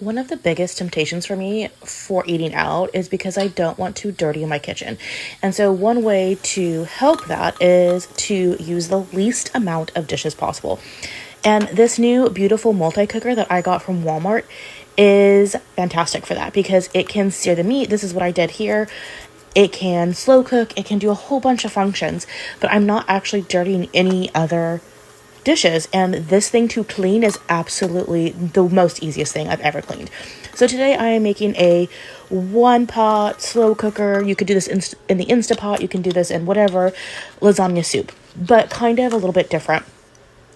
One of the biggest temptations for me for eating out is because I don't want to dirty my kitchen. And so one way to help that is to use the least amount of dishes possible. And this new beautiful multi-cooker that I got from Walmart is fantastic for that because it can sear the meat. This is what I did here. It can slow cook, it can do a whole bunch of functions, but I'm not actually dirtying any other dishes, and this thing to clean is absolutely the most easiest thing I've ever cleaned. So today I am making a one pot slow cooker. You could do this in the Instapot, you can do this in whatever, lasagna soup, but kind of a little bit different.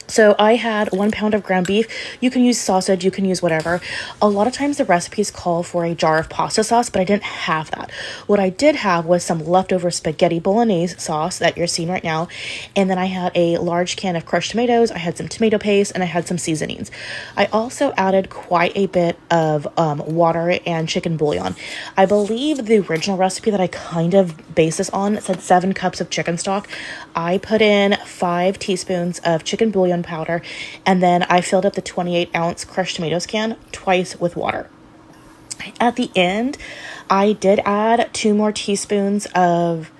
So I had 1 pound of ground beef. You can use sausage, you can use whatever. A lot of times the recipes call for a jar of pasta sauce, but I didn't have that. What I did have was some leftover spaghetti bolognese sauce that you're seeing right now. And then I had a large can of crushed tomatoes. I had some tomato paste and I had some seasonings. I also added quite a bit of water and chicken bouillon. I believe the original recipe that I kind of based this on said 7 cups of chicken stock. I put in 5 teaspoons of chicken bouillon powder, and then I filled up the 28-ounce crushed tomatoes can twice with water. At the end, I did add 2 more teaspoons of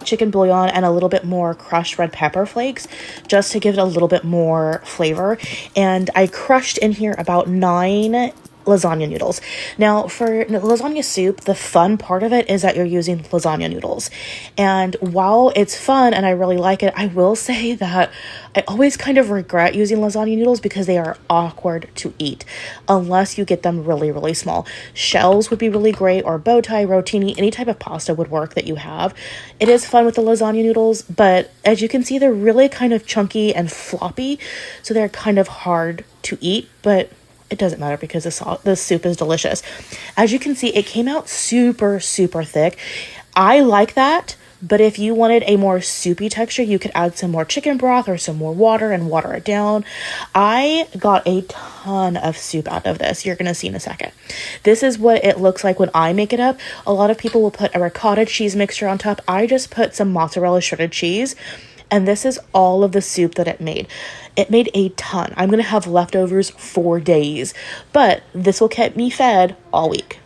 chicken bouillon and a little bit more crushed red pepper flakes just to give it a little bit more flavor. And I crushed in here about 9 lasagna noodles. Now, for lasagna soup, the fun part of it is that you're using lasagna noodles. And while it's fun and I really like it, I will say that I always kind of regret using lasagna noodles because they are awkward to eat unless you get them really, really small. Shells would be really great, or bow tie, rotini, any type of pasta would work that you have. It is fun with the lasagna noodles, but as you can see, they're really kind of chunky and floppy, so they're kind of hard to eat, but it doesn't matter because the soup is delicious. As you can see, it came out super, super thick. I like that, but if you wanted a more soupy texture, you could add some more chicken broth or some more water and water it down. I got a ton of soup out of this. You're going to see in a second. This is what it looks like when I make it up. A lot of people will put a ricotta cheese mixture on top. I just put some mozzarella shredded cheese. And this is all of the soup that it made. It made a ton. I'm going to have leftovers for days, but this will keep me fed all week.